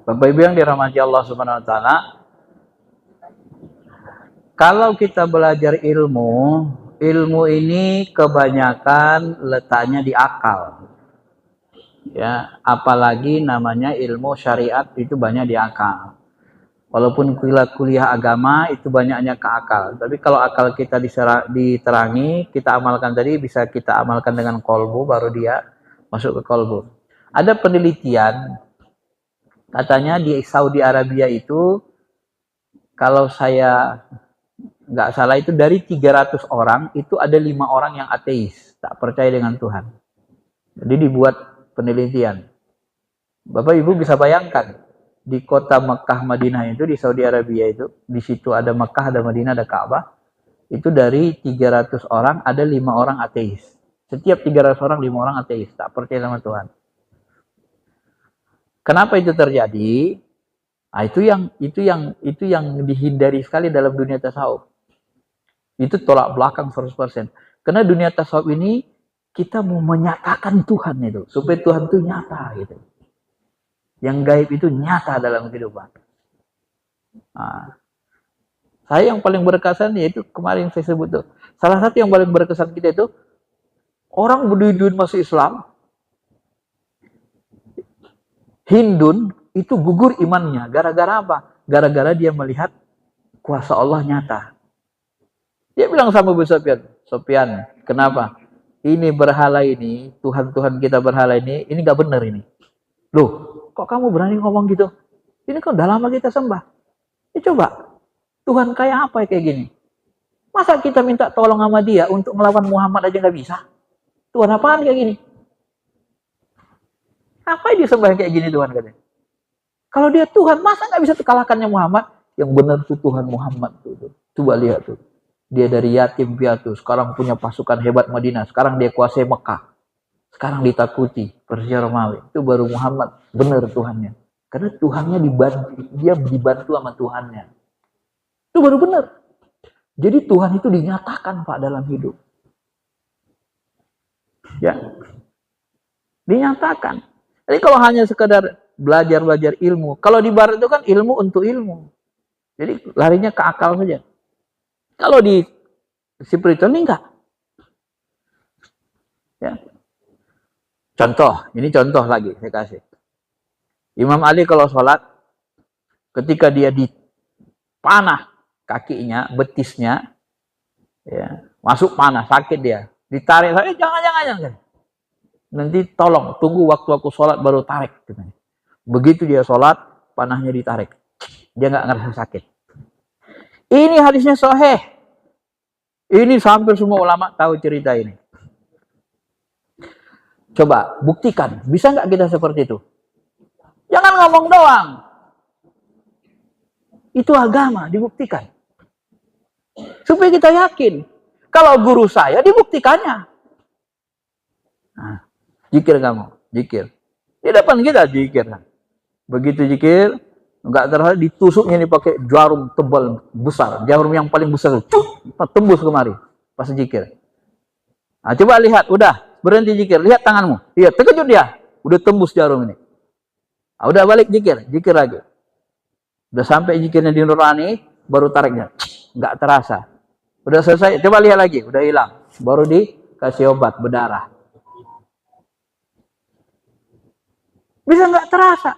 Bapak Ibu yang dirahmati Allah Subhanahu wa taala, kalau kita belajar ilmu, ilmu ini kebanyakan letaknya di akal. Ya, apalagi namanya ilmu syariat itu banyak di akal. Walaupun kuliah agama itu banyaknya ke akal. Tapi kalau akal kita diterangi, kita amalkan tadi, bisa kita amalkan dengan kolbu, baru dia masuk ke kolbu. Ada penelitian, katanya di Saudi Arabia itu, kalau saya nggak salah itu dari 300 orang, itu ada 5 orang yang ateis, tak percaya dengan Tuhan. Jadi dibuat penelitian. Bapak Ibu bisa bayangkan, di kota Mekah Madinah itu, di Saudi Arabia itu, di situ ada Mekah, ada Madinah, ada Ka'bah. Itu dari 300 orang ada 5 orang ateis. Setiap 300 orang 5 orang ateis, tak percaya sama Tuhan. Kenapa itu terjadi? Nah, itu yang dihindari sekali dalam dunia tasawuf. Itu tolak belakang 100%. Karena dunia tasawuf ini kita mau menyatakan Tuhan itu, supaya Tuhan itu nyata gitu. Yang gaib itu nyata dalam kehidupan. Nah, saya yang paling berkesan yaitu kemarin saya sebut tuh. Salah satu yang paling berkesan kita itu orang berduyun masuk Islam, Hindun itu gugur imannya. Gara-gara apa? Gara-gara dia melihat kuasa Allah nyata. Dia bilang sama Abu Sufyan, Sufyan, kenapa? Ini berhala ini, Tuhan-Tuhan kita berhala ini gak benar ini. Loh, kok kamu berani ngomong gitu? Ini kan udah lama kita sembah. Ya coba, Tuhan kayak apa kayak gini? Masa kita minta tolong sama dia untuk melawan Muhammad aja gak bisa? Tuhan apaan kayak gini? Apa dia sembah kayak gini Tuhan katanya? Kalau dia Tuhan, masa gak bisa kalahkannya Muhammad? Yang benar tuh Tuhan Muhammad tuh. Coba lihat tuh. Dia dari yatim piatu, sekarang punya pasukan hebat Madinah, sekarang dia kuasai Mekah. Sekarang ditakuti Persia Romawi. Itu baru Muhammad, benar Tuhannya. Karena Tuhannya dibantu sama Tuhannya. Itu baru benar. Jadi Tuhan itu dinyatakan Pak dalam hidup. Ya. Dinyatakan. Jadi kalau hanya sekedar belajar ilmu, kalau di barat itu kan ilmu untuk ilmu. Jadi larinya ke akal saja. Kalau di spiritual ini enggak. Ya. Contoh, ini contoh lagi saya kasih. Imam Ali kalau sholat, ketika dia dipanah kakinya, betisnya, ya, masuk panah, sakit dia. Ditarik, jangan. Nanti tolong, tunggu waktu aku sholat baru tarik. Begitu dia sholat, panahnya ditarik. Dia nggak ngerasa sakit. Ini hadisnya sahih. Ini hampir semua ulama tahu cerita ini. Coba buktikan, bisa nggak kita seperti itu? Jangan ngomong doang. Itu agama, dibuktikan. Supaya kita yakin. Kalau guru saya, dibuktikannya. Nah, zikir kamu, zikir. Di depan kita zikir. Begitu zikir, nggak terasa ditusuknya nih pakai jarum tebal besar, jarum yang paling besar, tembus kemari pas zikir. Nah, coba lihat, udah berhenti zikir, lihat tanganmu, iya terkejut dia, udah tembus jarum ini. Nah, udah balik zikir lagi. Udah sampai zikirnya di nurani, baru tariknya, nggak terasa. Udah selesai, coba lihat lagi, udah hilang, baru dikasih obat berdarah. Bisa nggak terasa.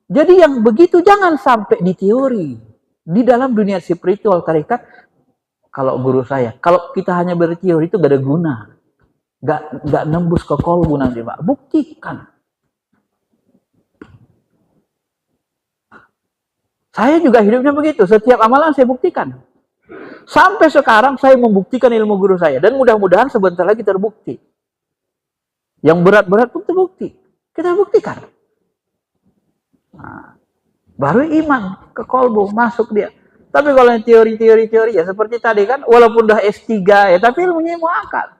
Jadi yang begitu jangan sampai di teori. Di dalam dunia spiritual tarekat, kalau guru saya, kalau kita hanya berteori itu gak ada guna. Gak nembus ke kolbu nanti Pak. Buktikan. Saya juga hidupnya begitu. Setiap amalan saya buktikan. Sampai sekarang saya membuktikan ilmu guru saya. Dan mudah-mudahan sebentar lagi terbukti. Yang berat-berat pun terbukti. Kita buktikan. Nah, baru iman ke kolbu, masuk dia. Tapi kalau yang teori ya seperti tadi kan, walaupun udah S3 ya, tapi ilmunya mau akal.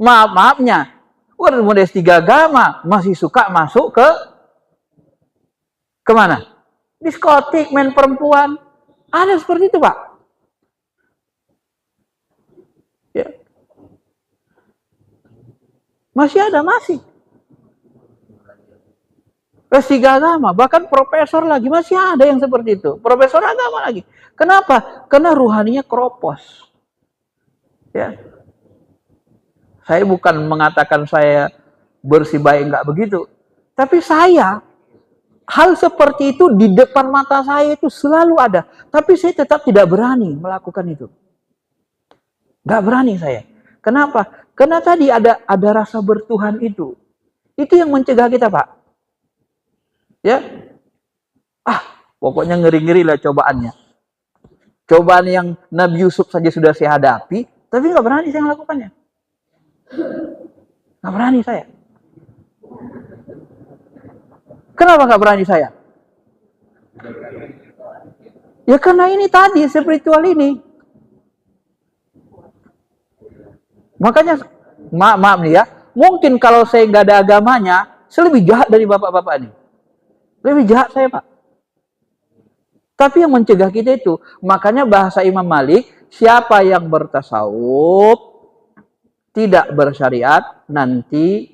Maafnya, walaupun udah S3 agama, masih suka masuk ke kemana? Diskotik, main perempuan. Ada seperti itu Pak. Ya. Masih ada, masih. S3 agama, bahkan profesor lagi, masih ada yang seperti itu. Profesor agama lagi. Kenapa? Karena ruhaninya keropos. Ya. Saya bukan mengatakan saya bersih baik, enggak begitu. Tapi hal seperti itu di depan mata saya itu selalu ada. Tapi saya tetap tidak berani melakukan itu. Enggak berani saya. Kenapa? Karena tadi ada rasa bertuhan itu. Itu yang mencegah kita, Pak. Ya, pokoknya ngeri-ngeri lah cobaannya. Cobaan yang Nabi Yusuf saja sudah saya hadapi, tapi nggak berani saya melakukannya. Nggak berani saya. Kenapa nggak berani saya? Ya karena ini tadi, spiritual ini. Makanya, maaf nih ya, mungkin kalau saya nggak ada agamanya, saya lebih jahat dari bapak-bapak ini. Lebih jahat saya, Pak. Tapi yang mencegah kita itu, makanya bahasa Imam Malik, siapa yang bertasawuf, tidak bersyariat, nanti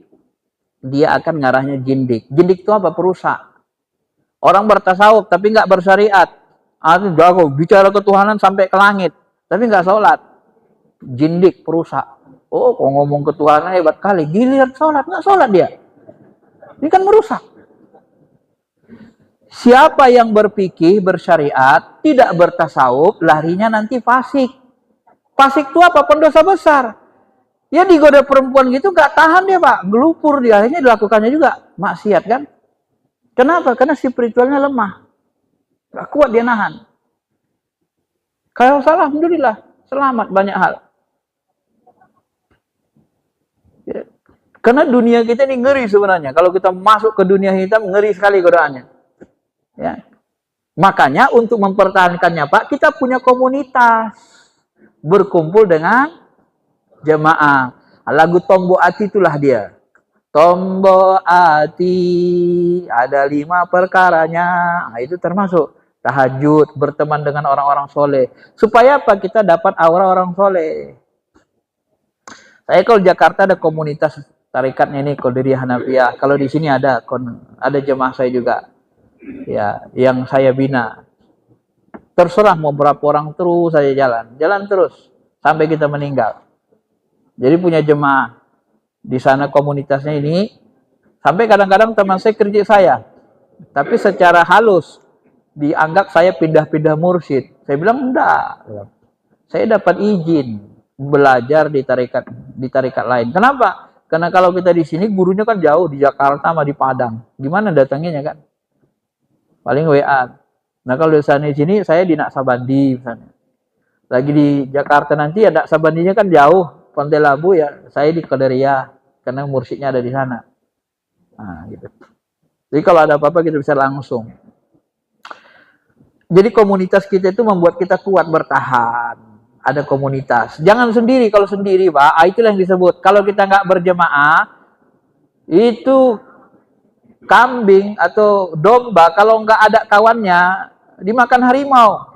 dia akan ngarahnya jindik. Jindik itu apa? Perusak. Orang bertasawuf tapi nggak bersyariat, itu jago, bicara ketuhanan sampai ke langit, tapi nggak sholat. Jindik, perusak. Oh, kok ngomong ketuhanan hebat kali, giliran sholat, nggak sholat dia. Ini kan merusak. Siapa yang berfikih, bersyariat, tidak bertasawuf, larinya nanti fasik. Fasik itu apa? Pendosa besar. Ya digoda perempuan gitu, gak tahan dia, Pak. Gelupur dia, akhirnya dilakukannya juga. Maksiat kan? Kenapa? Karena spiritualnya lemah. Gak kuat dia nahan. Kalau salah, alhamdulillah. Selamat banyak hal. Ya. Karena dunia kita ini ngeri sebenarnya. Kalau kita masuk ke dunia hitam, ngeri sekali godaannya. Ya. Makanya untuk mempertahankannya, Pak, kita punya komunitas. Berkumpul dengan jemaah. Lagu Tombo Ati itulah dia. Tombo Ati, ada 5 perkaranya. Nah, itu termasuk tahajud, berteman dengan orang-orang soleh. Supaya apa? Kita dapat aura orang soleh. Saya kalau Jakarta ada komunitas tarikatnya ini, Qadiriyah Hanafiyah. Kalau di sini ada jemaah saya juga. Ya, yang saya bina. Terserah mau berapa orang, terus saya jalan terus sampai kita meninggal. Jadi punya jemaah di sana, komunitasnya ini, sampai kadang-kadang teman saya kerja saya, tapi secara halus dianggap saya pindah-pindah mursyid. Saya bilang enggak, saya dapat izin belajar di tarikat lain. Kenapa? Karena kalau kita di sini gurunya kan jauh, di Jakarta sama di Padang. Gimana datangnya kan? Paling WA. Nah kalau di sana di sini saya di Naksabandi misalnya. Lagi di Jakarta nanti ya Naksabandinya kan jauh, Pantai Labu ya, saya di Qadiriyah karena mursyidnya ada di sana. Nah, gitu. Jadi kalau ada apa-apa kita bisa langsung. Jadi komunitas kita itu membuat kita kuat bertahan. Ada komunitas. Jangan sendiri, kalau sendiri, Pak, itulah yang disebut. Kalau kita nggak berjemaah, itu kambing atau domba, kalau nggak ada kawannya, dimakan harimau.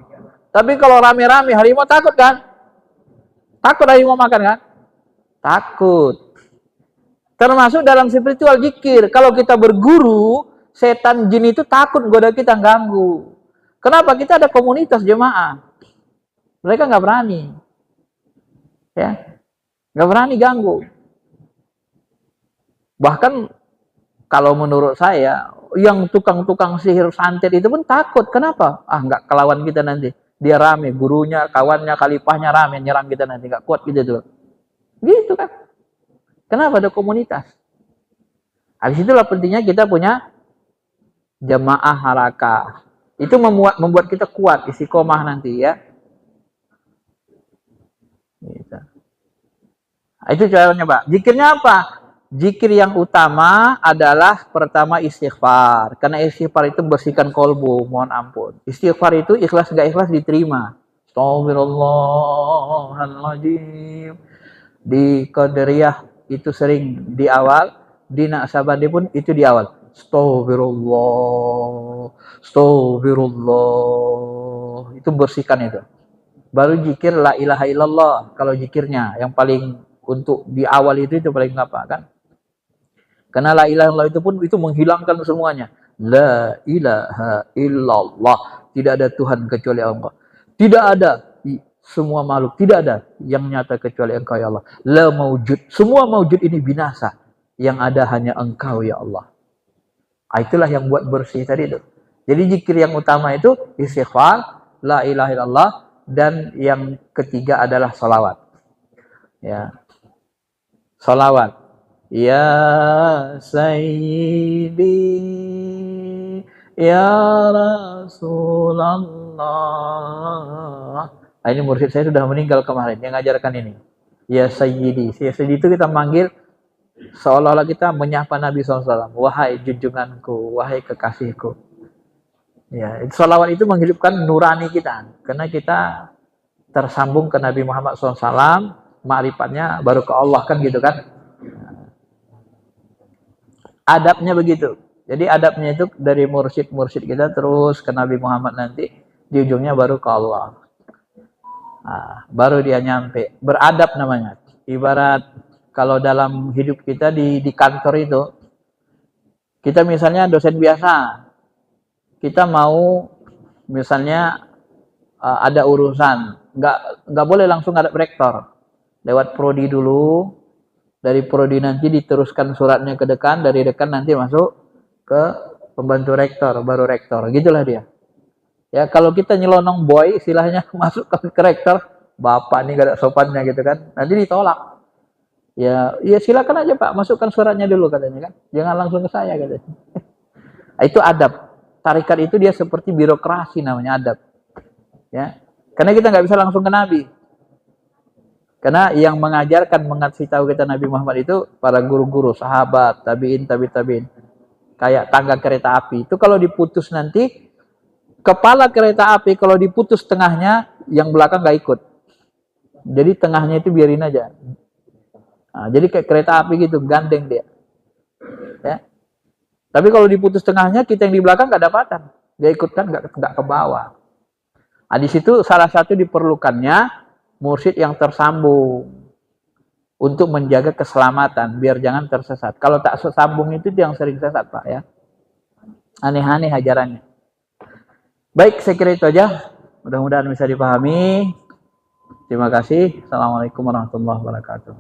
Tapi kalau rame-rame, harimau takut kan? Takut harimau makan kan? Takut. Termasuk dalam spiritual zikir. Kalau kita berguru, setan jin itu takut goda kita, ganggu. Kenapa? Kita ada komunitas jemaah. Mereka nggak berani. Ya, nggak berani ganggu. Bahkan kalau menurut saya, yang tukang-tukang sihir santet itu pun takut. Kenapa? Nggak kelawan kita nanti. Dia rame, gurunya, kawannya, khalifahnya rame, nyerang kita nanti. Nggak kuat gitu tuh. Gitu kan. Kenapa? Ada komunitas. Habis itulah pentingnya kita punya jamaah harakah. Itu membuat kita kuat, istiqomah nanti ya. Gitu. Itu caranya, Pak. Zikirnya apa? Zikir yang utama adalah pertama istighfar. Karena istighfar itu bersihkan kolbu, mohon ampun. Istighfar itu ikhlas gak ikhlas diterima. Astagfirullahaladzim. Di Qadiriyah itu sering di awal, di Naksabandi pun itu di awal. Astagfirullah. Itu bersihkan itu. Baru zikir la ilaha illallah. Kalau zikirnya yang paling untuk di awal itu paling apa kan? Karena la ilaha illallah itu pun itu menghilangkan semuanya. La ilaha illallah. Tidak ada Tuhan kecuali Allah. Tidak ada semua makhluk, tidak ada yang nyata kecuali Engkau ya Allah. La maujud. Semua maujud ini binasa. Yang ada hanya Engkau ya Allah. Itulah yang buat bersih tadi itu. Jadi zikir yang utama itu istighfar, la ilaha illallah, dan yang ketiga adalah salawat. Ya. Salawat. Ya Sayyidi Ya Rasulullah. Ini mursyid saya sudah meninggal kemarin yang ngajarkan ini. Ya Sayyidi. Ya Sayyidi itu kita manggil seolah-olah kita menyapa Nabi SAW. Wahai junjunganku, wahai kekasihku. Ya, salawat itu menghidupkan nurani kita. Karena kita tersambung ke Nabi Muhammad SAW, ma'rifatnya baru ke Allah kan gitu kan. Adabnya begitu. Jadi adabnya itu dari mursyid-mursyid kita terus ke Nabi Muhammad nanti. Di ujungnya baru ke Allah. Nah, baru dia nyampe. Beradab namanya. Ibarat kalau dalam hidup kita di kantor itu, kita misalnya dosen biasa, kita mau misalnya ada urusan, nggak boleh langsung ngadep rektor, lewat prodi dulu, dari prodi nanti diteruskan suratnya ke dekan, dari dekan nanti masuk ke pembantu rektor, baru rektor, gitulah dia. Ya kalau kita nyelonong boy, istilahnya masuk ke rektor, bapak nih gak ada sopannya gitu kan, nanti ditolak. Ya silakan aja Pak, masukkan suratnya dulu katanya kan, jangan langsung ke saya katanya. Itu adab. Tarikat itu dia seperti birokrasi namanya adab. Ya, karena kita nggak bisa langsung ke Nabi. Karena yang mengajarkan, mengasih tahu kita Nabi Muhammad itu para guru-guru, sahabat, tabiin, tabiin. Kayak tangga kereta api. Itu kalau diputus nanti, kepala kereta api kalau diputus tengahnya, yang belakang nggak ikut. Jadi tengahnya itu biarin aja. Nah, jadi kayak kereta api gitu, gandeng dia. Ya. Tapi kalau diputus tengahnya, kita yang di belakang nggak dapatan. Dia ikutkan nggak ke bawah. Nah, di situ salah satu diperlukannya mursyid yang tersambung untuk menjaga keselamatan biar jangan tersesat. Kalau tak tersambung itu yang sering sesat Pak ya. Aneh-aneh ajarannya. Baik, saya kira itu aja. Mudah-mudahan bisa dipahami. Terima kasih. Assalamualaikum warahmatullahi wabarakatuh.